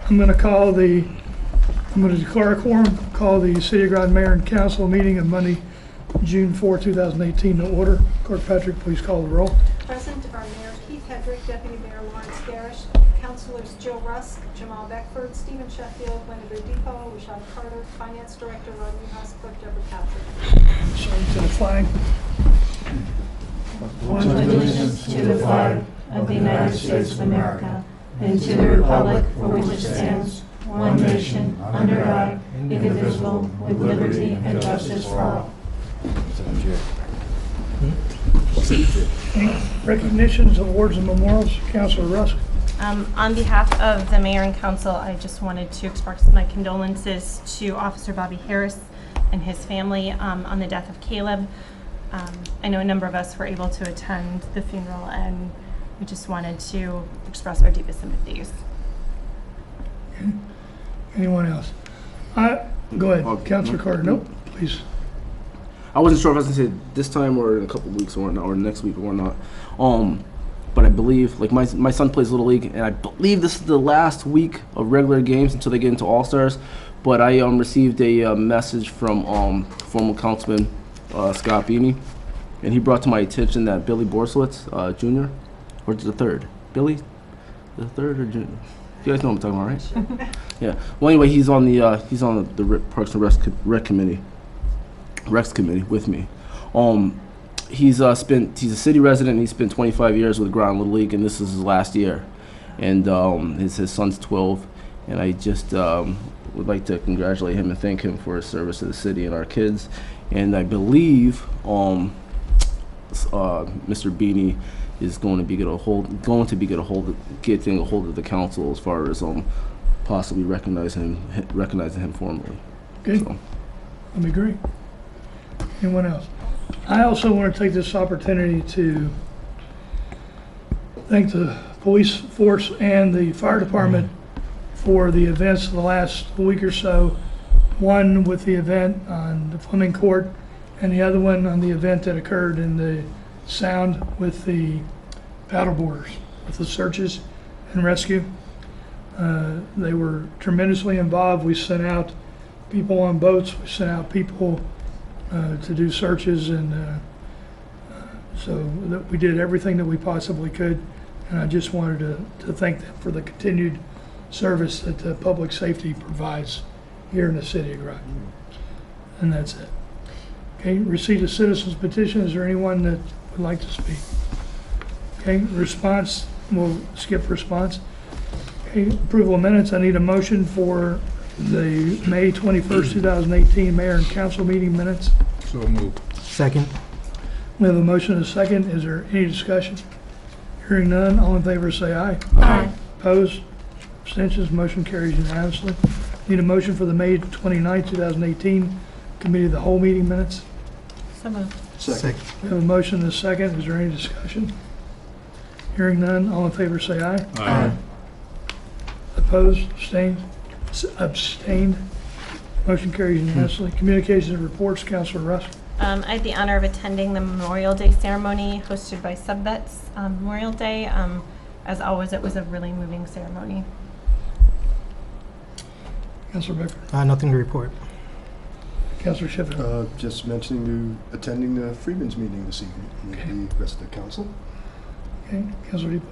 I'm going to declare a quorum, call the City of Groton Mayor and Council meeting of Monday, June 4, 2018 to order. Clerk Patrick, please call the roll. Present are Mayor Keith Hedrick, Deputy Mayor Lawrence Garish, Councilors Jill Rusk, Jamal Beckford, Stephen Sheffield, Winifred Depot, Rashad Carter, Finance Director Rod Newhouse, Clerk Deborah Patrick. Sorry to the flag. Pledge allegiance to the flag of the United States of America and to the republic for which it stands, one nation, under God, indivisible, with liberty and justice for all. Recognitions, awards, and memorials. Councilor Rusk. On behalf of the Mayor and Council, I just wanted to express my condolences to Officer Bobby Harris and his family on the death of Caleb. I know a number of us were able to attend the funeral, and we just wanted to express our deepest sympathies. Anyone else? Go ahead, Councilor Carter. Nope, please. I wasn't sure if I was gonna say this time or in a couple of weeks or not, or next week or not. But I believe, like my son plays Little League, and I believe this is the last week of regular games until they get into All-Stars. But I received a message from former Councilman Scott Beanie, and he brought to my attention that Billy Borsowitz, Jr., or the third, Billy, the third or Junior. You guys know what I'm talking about, right? Yeah. Well, anyway, he's on the Parks and Rec Committee with me. He's a city resident, and he spent 25 years with Groton Little League, and this is his last year. And his son's 12, and I just would like to congratulate him and thank him for his service to the city and our kids. And I believe Mr. Beanie is going to be getting a hold of the council as far as possibly recognizing him formally. Okay, So. that'd be great. Anyone else? I also want to take this opportunity to thank the police force and the fire department for the events of the last week or so. One with the event on the Fleming Court, and the other one on the event that occurred in the Sound with the paddleboarders, with the searches and rescue. They were tremendously involved. We sent out people on boats. We sent out people to do searches, and so that we did everything that we possibly could. And I just wanted to thank them for the continued service that the public safety provides here in the city of Groton. And that's it. Okay, receipt of citizens petition. Is there anyone that would like to speak? Okay, response, we'll skip response. Okay, approval of minutes. I need a motion for the May 21st, 2018 Mayor and Council meeting minutes. So moved. Second. We have a motion and a second. Is there any discussion? Hearing none, all in favor say aye. Aye. Opposed? Abstentions? Motion carries unanimously. Need a motion for the May 29th, 2018 Committee of the Whole meeting minutes. So moved. Second. We have a motion and a second. Is there any discussion? Hearing none, all in favor say aye. Aye. Opposed? Abstained? Motion carries unanimously. Communications and reports, Councilor Rusk. I had the honor of attending the Memorial Day ceremony hosted by Subvets Memorial Day. As always, it was a really moving ceremony. Councilor Beckford. Nothing to report. Councilor Sheffield. Just mentioning you attending the Freeman's meeting this evening with the rest of the council. Okay, Councilor Depot.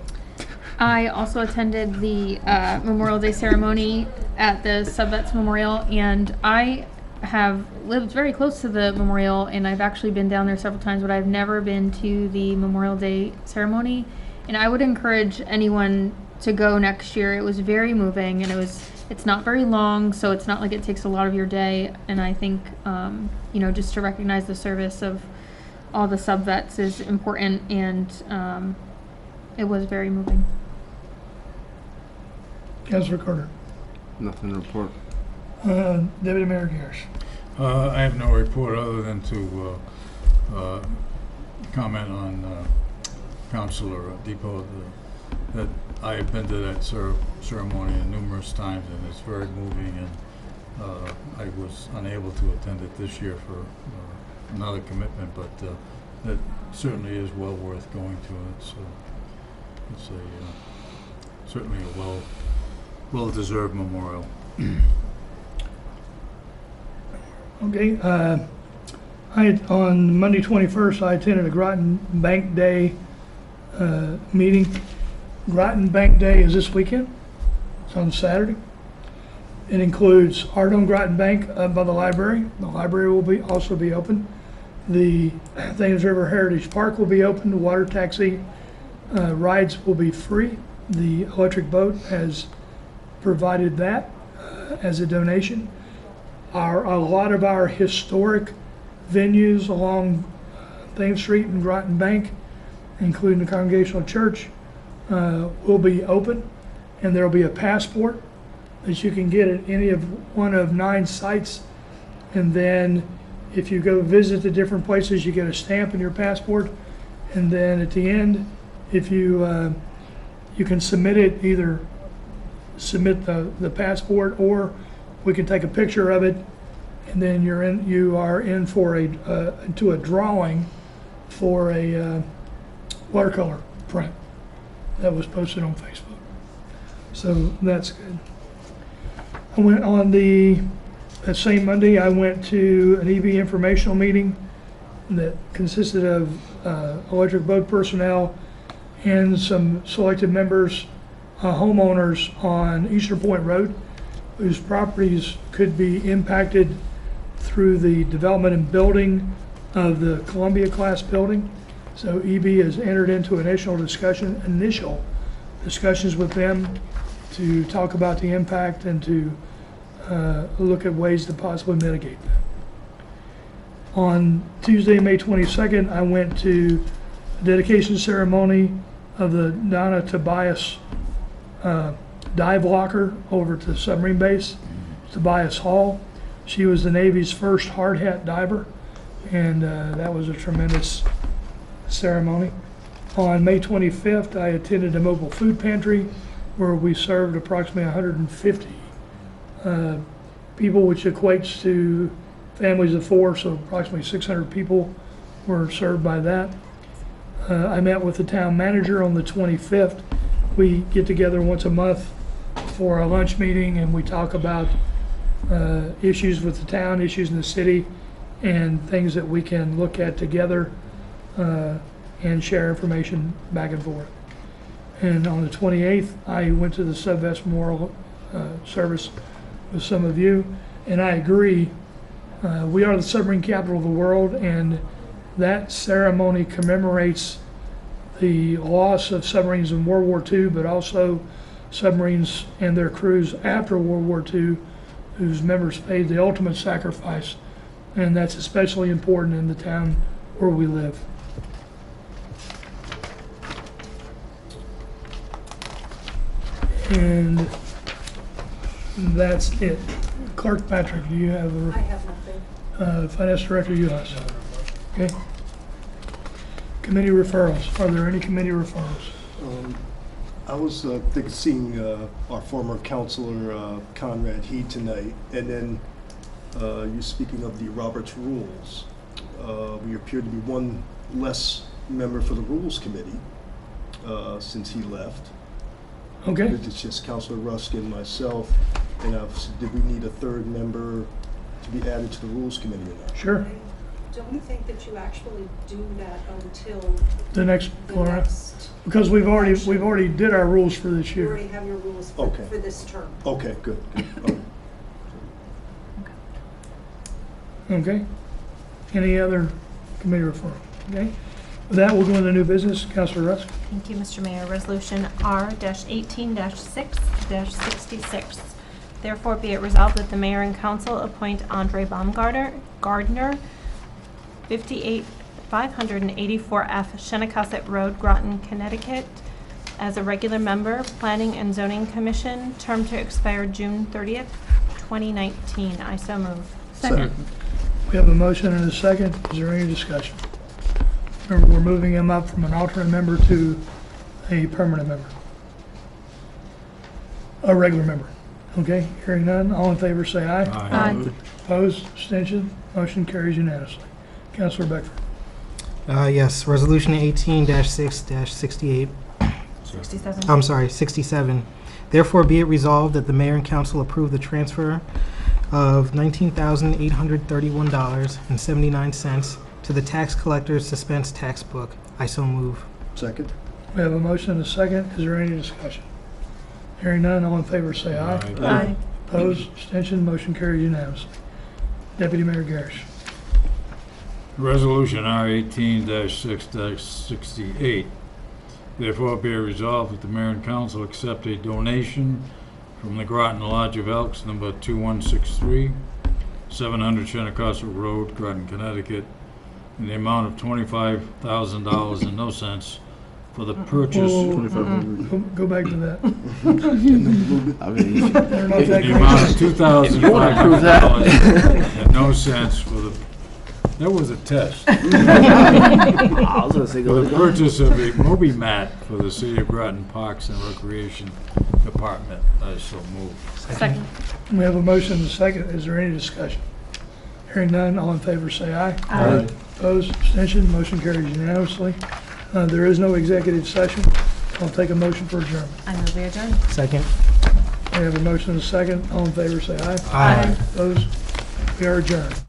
I also attended the Memorial Day ceremony at the Subvets Memorial, and I have lived very close to the memorial, and I've actually been down there several times, but I've never been to the Memorial Day ceremony. And I would encourage anyone to go next year. It was very moving, and it's not very long, so it's not like it takes a lot of your day. And I think just to recognize the service of all the subvets is important, and it was very moving. Councilor Carter. Nothing to report. Deputy Mayor Garish. I have no report other than to comment on Councilor Depot that I have been to that ceremony numerous times, and it's very moving, and I was unable to attend it this year for another commitment, but that certainly is well worth going to. It's certainly a well-deserved memorial. Okay, on Monday 21st, I attended a Groton Bank Day meeting. Groton Bank Day is this weekend. It's on Saturday. It includes Art on Groton Bank up by the library. The library will also be open. The Thames River Heritage Park will be open. The water taxi rides will be free. The electric boat has provided that as a donation. A lot of our historic venues along Thames Street and Groton Bank, including the Congregational Church, will be open, and there will be a passport that you can get at any of one of 9 sites. And then if you go visit the different places, you get a stamp in your passport. And then at the end, if you can submit it, either submit the passport, or we can take a picture of it, and then you are in for into a drawing for a watercolor print that was posted on Facebook. So that's good. I went on that same Monday, I went to an EV informational meeting that consisted of electric boat personnel and some selected members, homeowners on Eastern Point Road, whose properties could be impacted through the development and building of the Columbia class building. So EB has entered into initial discussions with them to talk about the impact and to look at ways to possibly mitigate that. On Tuesday, May 22nd, I went to a dedication ceremony of the Donna Tobias dive locker over to the submarine base, Tobias Hall. She was the Navy's first hard hat diver, and that was a tremendous ceremony. On May 25th, I attended a mobile food pantry where we served approximately 150 people, which equates to families of 4, so approximately 600 people were served by that. I met with the town manager on the 25th. We get together once a month for a lunch meeting, and we talk about issues with the town, issues in the city, and things that we can look at together and share information back and forth. And on the 28th, I went to the Sub-Vest Memorial service with some of you, and I agree. We are the submarine capital of the world, and that ceremony commemorates the loss of submarines in World War II, but also submarines and their crews after World War II, whose members paid the ultimate sacrifice, and that's especially important in the town where we live. And that's it. Clerk Patrick, do you have I have nothing. Finance Director Uhas? Okay. Committee referrals. Are there any committee referrals? I was seeing our former councilor Conrad Heed tonight, and then you speaking of the Roberts Rules. We appear to be one less member for the Rules Committee since he left. Okay. It's just Councilor Rusk and myself, and did we need a third member to be added to the Rules Committee or not? Sure. Don't you think that you actually do that until The next, the Laura? next? Because we've already did our rules for this You year. already have your rules Okay. for this term. Okay, good. Okay. Any other committee referral? Okay. With that, we'll go into new business. Councilor Rusk. Thank you, Mr. Mayor. Resolution R-18-6-66. Therefore, be it resolved that the mayor and council appoint Andre Baumgartner, 584F Shinnecossett Road, Groton, Connecticut, as a regular member, Planning and Zoning Commission, term to expire June 30th, 2019. I so move. Second. We have a motion and a second. Is there any discussion? Remember, we're moving him up from an alternate member to a permanent member. A regular member. Okay, hearing none. All in favor say aye. Aye. Opposed, abstention, motion carries unanimously. Councilor Beckford. Yes, Resolution 18-6-68. 67. I'm sorry, 67. Therefore, be it resolved that the mayor and council approve the transfer of $19,831.79 to the tax collector's suspense tax book. I so move. Second? We have a motion and a second. Is there any discussion? Hearing none, all in favor say aye. Aye. Opposed, abstention, motion carried unanimously. Deputy Mayor Garish. Resolution R18-6-68. Therefore be it resolved that the mayor and council accept a donation from the Groton Lodge of Elks, number 2163, 700 Shinnecock Road, Groton, Connecticut, in the amount of $25,000 and no cents for the purchase. Go back to that. I mean, They're not that The amount of great. $2,500 and no cents for the, that was a test. I was gonna say For go. the purchase of a Moby mat for the City of Groton Parks and Recreation Department. I so move. Second. We have a motion and a second. Is there any discussion? Hearing none, all in favor say aye. Aye. Opposed, abstention, motion carries unanimously. There is no executive session. I'll take a motion for adjournment. I move we adjourn. Second. We have a motion and a second. All in favor say aye. Aye. Opposed, we are adjourned.